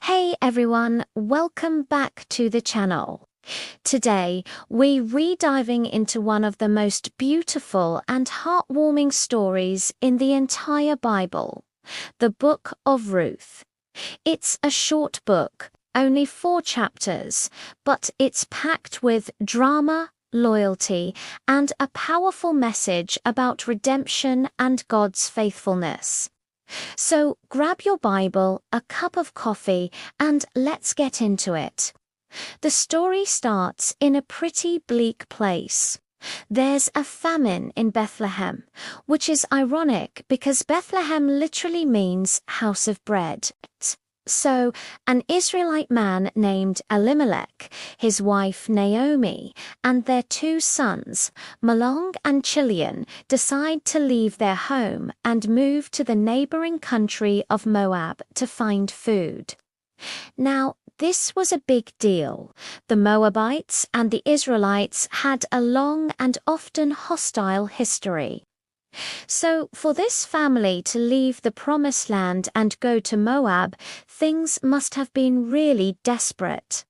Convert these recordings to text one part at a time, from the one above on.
Hey everyone, welcome back to the channel. Today, we're re-diving into one of the most beautiful and heartwarming stories in the entire Bible, the Book of Ruth. It's a short book, only 4 chapters, but it's packed with drama, loyalty, and a powerful message about redemption and God's faithfulness. So grab your Bible, a cup of coffee, and let's get into it. The story starts in a pretty bleak place. There's a famine in Bethlehem, which is ironic because Bethlehem literally means house of bread. So, an Israelite man named Elimelech, his wife Naomi, and their 2 sons, Mahlon and Chilion, decide to leave their home and move to the neighboring country of Moab to find food. Now, this was a big deal. The Moabites and the Israelites had a long and often hostile history. So, for this family to leave the Promised Land and go to Moab, things must have been really desperate.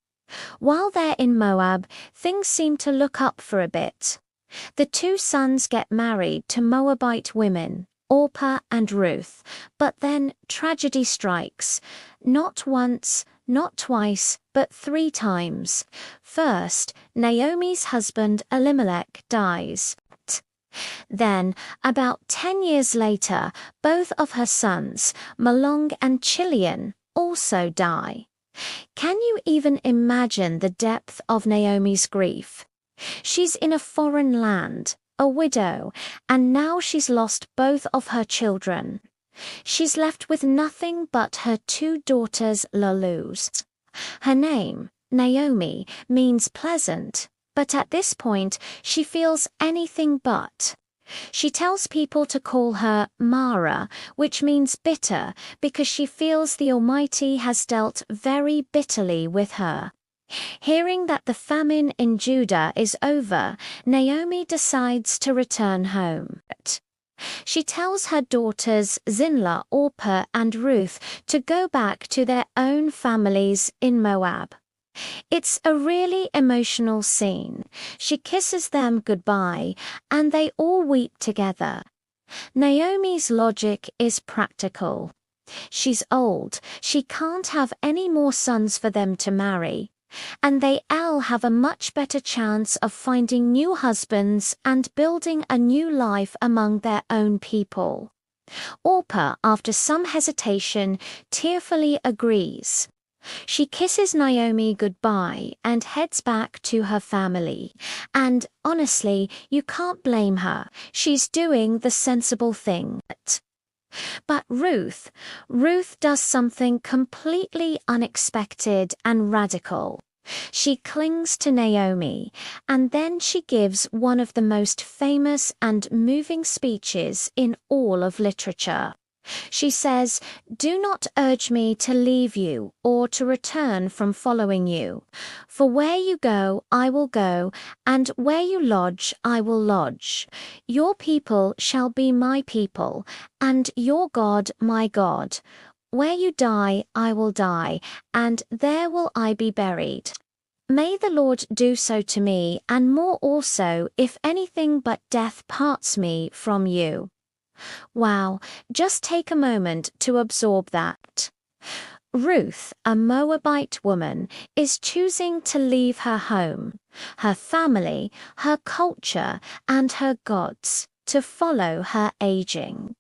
While they're in Moab, things seem to look up for a bit. The 2 sons get married to Moabite women, Orpah and Ruth, but then tragedy strikes. Not once, not twice, but 3 times. First, Naomi's husband Elimelech dies. Then, about 10 years later, both of her sons, Mahlon and Chilion, also die. Can you even imagine the depth of Naomi's grief? She's in a foreign land, a widow, and now she's lost both of her children. She's left with nothing but her 2 daughters' Lalus. Her name, Naomi, means pleasant, but at this point she feels anything but. She tells people to call her Mara, which means bitter, because she feels the Almighty has dealt very bitterly with her. Hearing that the famine in Judah is over, Naomi decides to return home. She tells her daughters Zinlah, Orpah, and Ruth to go back to their own families in Moab. It's a really emotional scene. She kisses them goodbye, and they all weep together. Naomi's logic is practical. She's old, she can't have any more sons for them to marry, and they all have a much better chance of finding new husbands and building a new life among their own people. Orpah, after some hesitation, tearfully agrees. She kisses Naomi goodbye and heads back to her family. And honestly, you can't blame her. She's doing the sensible thing. But Ruth does something completely unexpected and radical. She clings to Naomi, and then she gives one of the most famous and moving speeches in all of literature. She says, "Do not urge me to leave you or to return from following you. For where you go, I will go, and where you lodge, I will lodge. Your people shall be my people, and your God my God. Where you die, I will die, and there will I be buried. May the Lord do so to me, and more also, if anything but death parts me from you." Wow, just take a moment to absorb that. Ruth, a Moabite woman, is choosing to leave her home, her family, her culture, and her gods to follow her aging.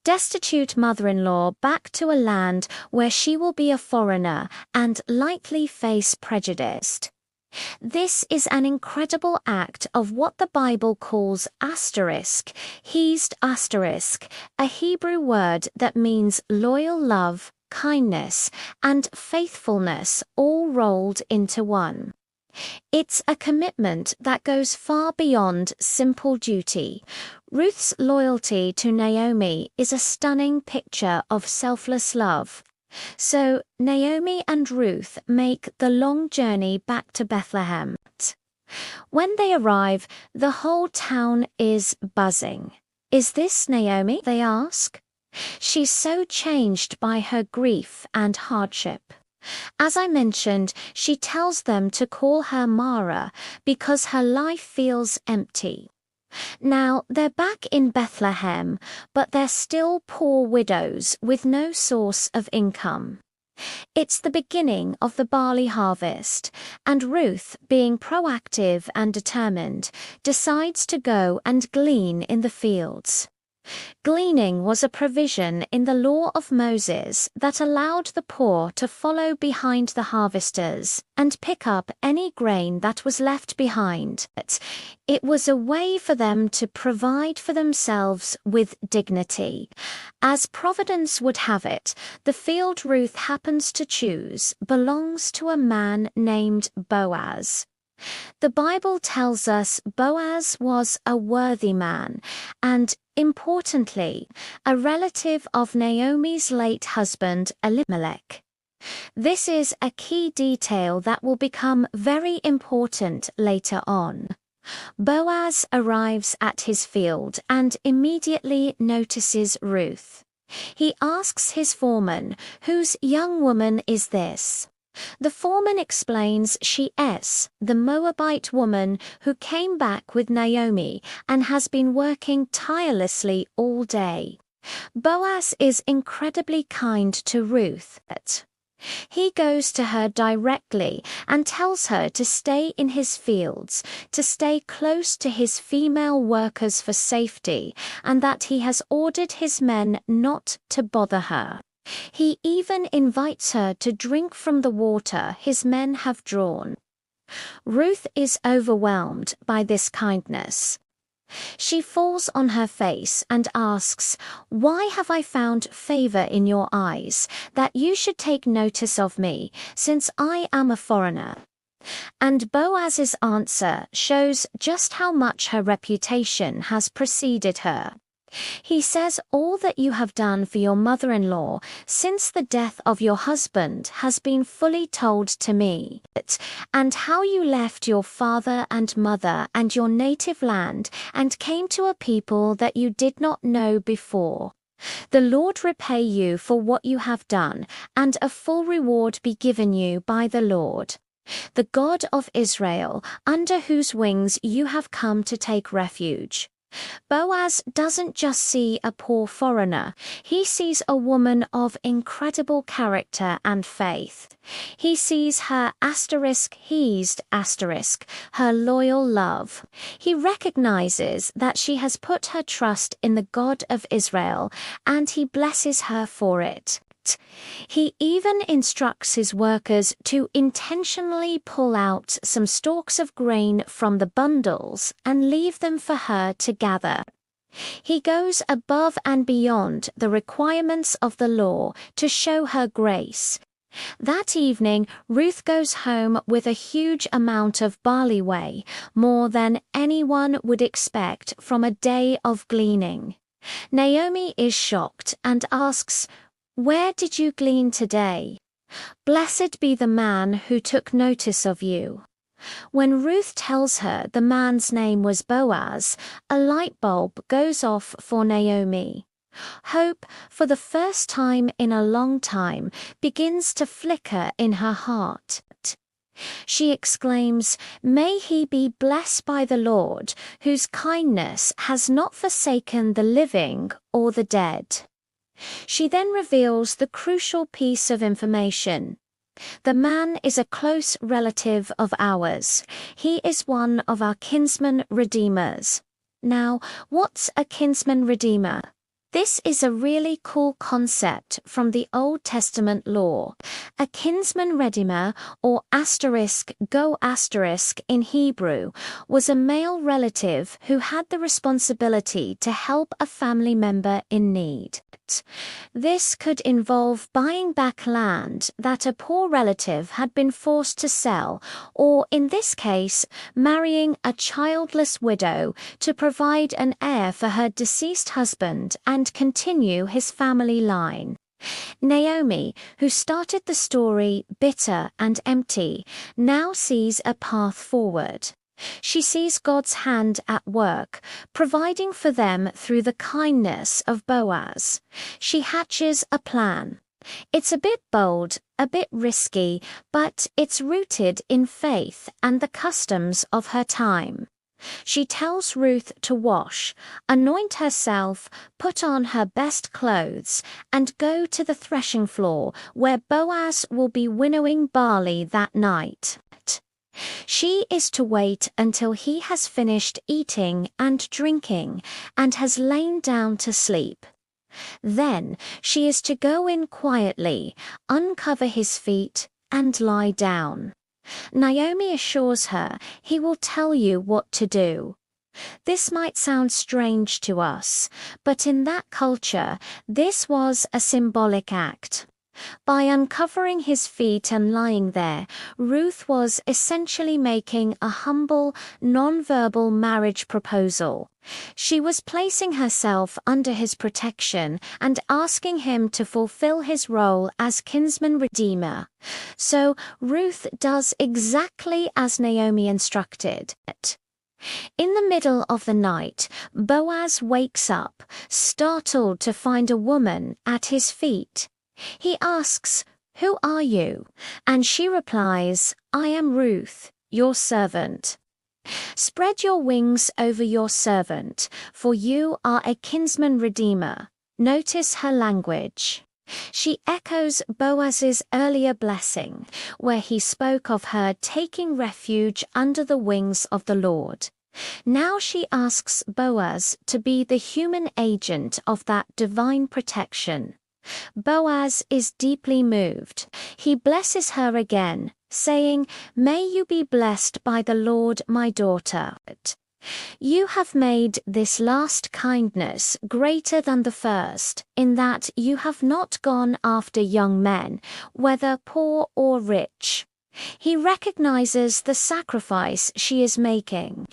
Destitute mother-in-law back to a land where she will be a foreigner and likely face prejudice. This is an incredible act of what the Bible calls hesed asterisk, a Hebrew word that means loyal love, kindness, and faithfulness all rolled into one. It's a commitment that goes far beyond simple duty. Ruth's loyalty to Naomi is a stunning picture of selfless love. So Naomi and Ruth make the long journey back to Bethlehem. When they arrive, the whole town is buzzing. "Is this Naomi?" they ask. She's so changed by her grief and hardship. As I mentioned, she tells them to call her Mara because her life feels empty. Now, they're back in Bethlehem, but they're still poor widows with no source of income. It's the beginning of the barley harvest, and Ruth, being proactive and determined, decides to go and glean in the fields. Gleaning was a provision in the law of Moses that allowed the poor to follow behind the harvesters and pick up any grain that was left behind. It was a way for them to provide for themselves with dignity. As Providence would have it, the field Ruth happens to choose belongs to a man named Boaz. The Bible tells us Boaz was a worthy man and, importantly, a relative of Naomi's late husband Elimelech. This is a key detail that will become very important later on. Boaz arrives at his field and immediately notices Ruth. He asks his foreman, "Whose young woman is this?" The foreman explains she is the Moabite woman who came back with Naomi and has been working tirelessly all day. Boaz is incredibly kind to Ruth. He goes to her directly and tells her to stay in his fields, to stay close to his female workers for safety, and that he has ordered his men not to bother her. He even invites her to drink from the water his men have drawn. Ruth is overwhelmed by this kindness. She falls on her face and asks, "Why have I found favor in your eyes, that you should take notice of me, since I am a foreigner?" And Boaz's answer shows just how much her reputation has preceded her. He says all that you have done for your mother-in-law since the death of your husband has been fully told to me, and how you left your father and mother and your native land and came to a people that you did not know before. The Lord repay you for what you have done, and a full reward be given you by the Lord, the God of Israel, under whose wings you have come to take refuge. Boaz doesn't just see a poor foreigner, he sees a woman of incredible character and faith. He sees her her loyal love. He recognizes that she has put her trust in the God of Israel, and he blesses her for it. He even instructs his workers to intentionally pull out some stalks of grain from the bundles and leave them for her to gather. He goes above and beyond the requirements of the law to show her grace. That evening, Ruth goes home with a huge amount of barley whey, more than anyone would expect from a day of gleaning. Naomi is shocked and asks, "Where did you glean today? Blessed be the man who took notice of you." When Ruth tells her the man's name was Boaz, a light bulb goes off for Naomi. Hope, for the first time in a long time, begins to flicker in her heart. She exclaims, "May he be blessed by the Lord, whose kindness has not forsaken the living or the dead." She then reveals the crucial piece of information. The man is a close relative of ours. He is one of our kinsman redeemers. Now, what's a kinsman redeemer? This is a really cool concept from the Old Testament law. A kinsman redeemer, or go in Hebrew, was a male relative who had the responsibility to help a family member in need. This could involve buying back land that a poor relative had been forced to sell, or in this case, marrying a childless widow to provide an heir for her deceased husband and continue his family line. Naomi, who started the story bitter and empty, now sees a path forward. She sees God's hand at work, providing for them through the kindness of Boaz. She hatches a plan. It's a bit bold, a bit risky, but it's rooted in faith and the customs of her time. She tells Ruth to wash, anoint herself, put on her best clothes, and go to the threshing floor where Boaz will be winnowing barley that night. She is to wait until he has finished eating and drinking and has lain down to sleep. Then she is to go in quietly, uncover his feet, and lie down. Naomi assures her he will tell you what to do. This might sound strange to us, but in that culture, this was a symbolic act. By uncovering his feet and lying there, Ruth was essentially making a humble, non-verbal marriage proposal. She was placing herself under his protection and asking him to fulfill his role as kinsman redeemer. So Ruth does exactly as Naomi instructed. In the middle of the night, Boaz wakes up, startled to find a woman at his feet. He asks, "Who are you?" And she replies, "I am Ruth, your servant. Spread your wings over your servant, for you are a kinsman redeemer." Notice her language. She echoes Boaz's earlier blessing, where he spoke of her taking refuge under the wings of the Lord. Now she asks Boaz to be the human agent of that divine protection. Boaz is deeply moved. He blesses her again, saying, "May you be blessed by the Lord, my daughter. You have made this last kindness greater than the first, in that you have not gone after young men, whether poor or rich." He recognizes the sacrifice she is making.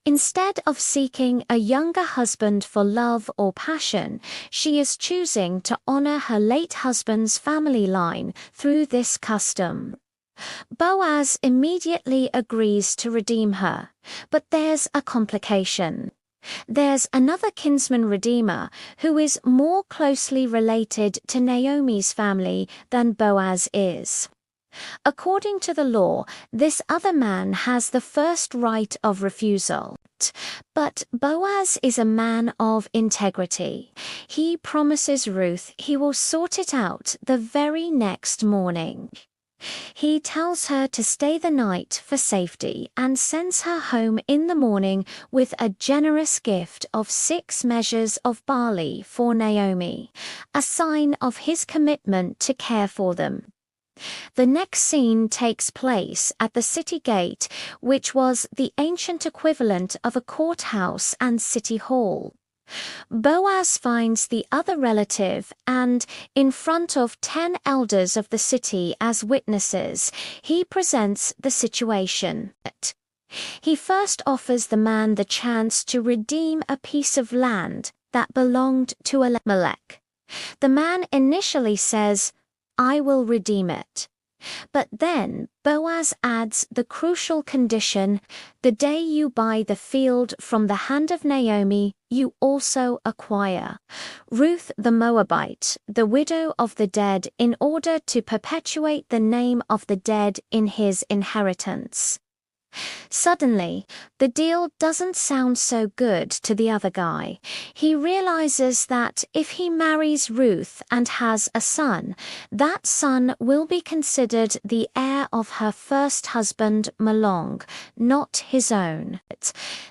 Instead of seeking a younger husband for love or passion, she is choosing to honor her late husband's family line through this custom. Boaz immediately agrees to redeem her, but there's a complication. There's another kinsman redeemer who is more closely related to Naomi's family than Boaz is. According to the law, this other man has the first right of refusal. But Boaz is a man of integrity. He promises Ruth he will sort it out the very next morning. He tells her to stay the night for safety and sends her home in the morning with a generous gift of 6 measures of barley for Naomi, a sign of his commitment to care for them. The next scene takes place at the city gate, which was the ancient equivalent of a courthouse and city hall. Boaz finds the other relative and, in front of 10 elders of the city as witnesses, he presents the situation. He first offers the man the chance to redeem a piece of land that belonged to Elimelech. The man initially says, "I will redeem it." But then Boaz adds the crucial condition, "The day you buy the field from the hand of Naomi, you also acquire Ruth the Moabite, the widow of the dead, in order to perpetuate the name of the dead in his inheritance." Suddenly, the deal doesn't sound so good to the other guy. He realizes that if he marries Ruth and has a son, that son will be considered the heir of her first husband, Malong, not his own.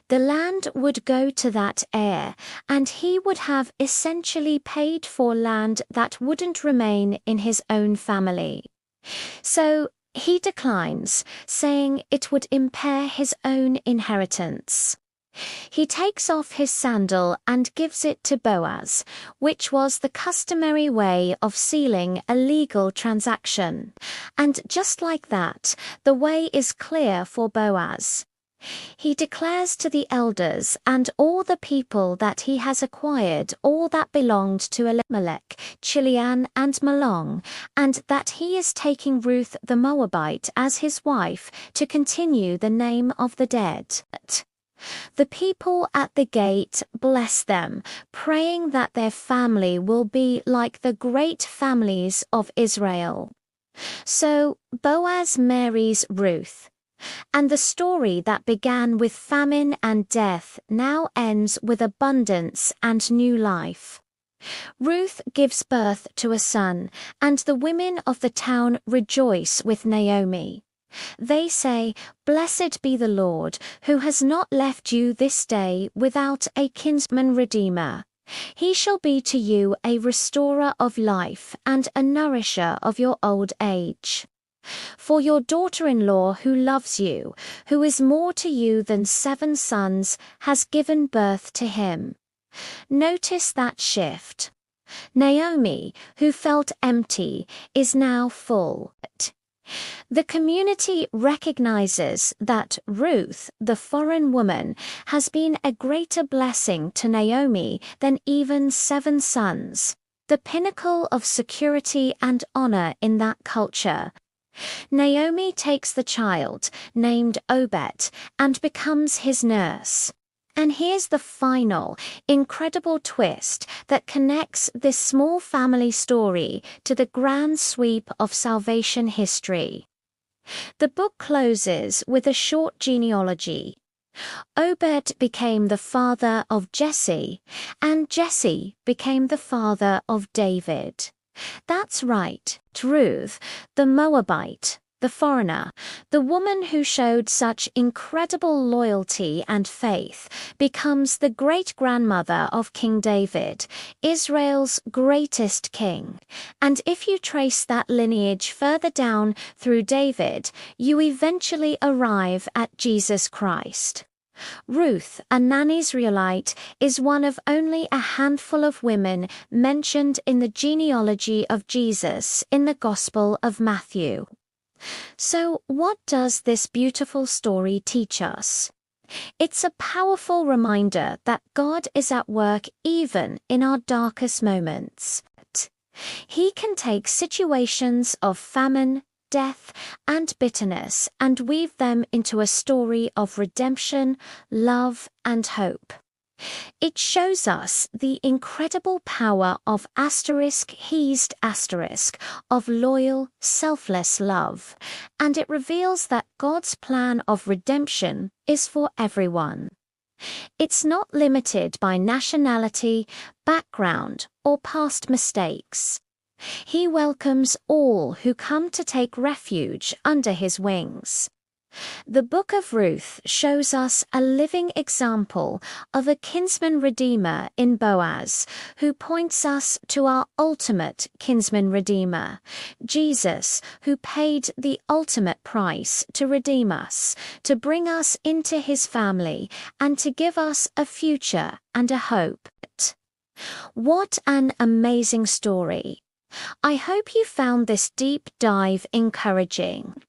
The land would go to that heir, and he would have essentially paid for land that wouldn't remain in his own family. So he declines, saying it would impair his own inheritance. He takes off his sandal and gives it to Boaz, which was the customary way of sealing a legal transaction. And just like that, the way is clear for Boaz. He declares to the elders and all the people that he has acquired all that belonged to Elimelech, Chilion, and Malong, and that he is taking Ruth the Moabite as his wife to continue the name of the dead. The people at the gate bless them, praying that their family will be like the great families of Israel. So Boaz marries Ruth. And the story that began with famine and death now ends with abundance and new life. Ruth gives birth to a son, and the women of the town rejoice with Naomi. They say, "Blessed be the Lord, who has not left you this day without a kinsman redeemer. He shall be to you a restorer of life and a nourisher of your old age. For your daughter-in-law who loves you, who is more to you than 7 sons, has given birth to him." Notice that shift. Naomi, who felt empty, is now full. The community recognizes that Ruth, the foreign woman, has been a greater blessing to Naomi than even 7 sons, the pinnacle of security and honor in that culture. Naomi takes the child, named Obed, and becomes his nurse. And here's the final, incredible twist that connects this small family story to the grand sweep of salvation history. The book closes with a short genealogy. Obed became the father of Jesse, and Jesse became the father of David. That's right, Ruth, the Moabite, the foreigner, the woman who showed such incredible loyalty and faith, becomes the great-grandmother of King David, Israel's greatest king. And if you trace that lineage further down through David, you eventually arrive at Jesus Christ. Ruth, a non-Israelite, is one of only a handful of women mentioned in the genealogy of Jesus in the Gospel of Matthew. So, what does this beautiful story teach us? It's a powerful reminder that God is at work even in our darkest moments. He can take situations of famine, death, and bitterness and weave them into a story of redemption, love, and hope. It shows us the incredible power of of loyal, selfless love, and it reveals that God's plan of redemption is for everyone. It's not limited by nationality, background, or past mistakes. He welcomes all who come to take refuge under his wings. The Book of Ruth shows us a living example of a kinsman redeemer in Boaz, who points us to our ultimate kinsman redeemer, Jesus, who paid the ultimate price to redeem us, to bring us into his family, and to give us a future and a hope. What an amazing story! I hope you found this deep dive encouraging.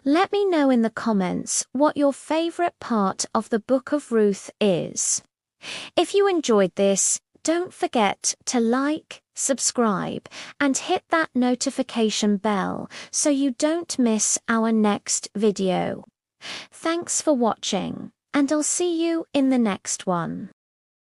Let me know in the comments what your favorite part of the Book of Ruth is. If you enjoyed this, don't forget to like, subscribe, and hit that notification bell so you don't miss our next video. Thanks for watching, and I'll see you in the next one.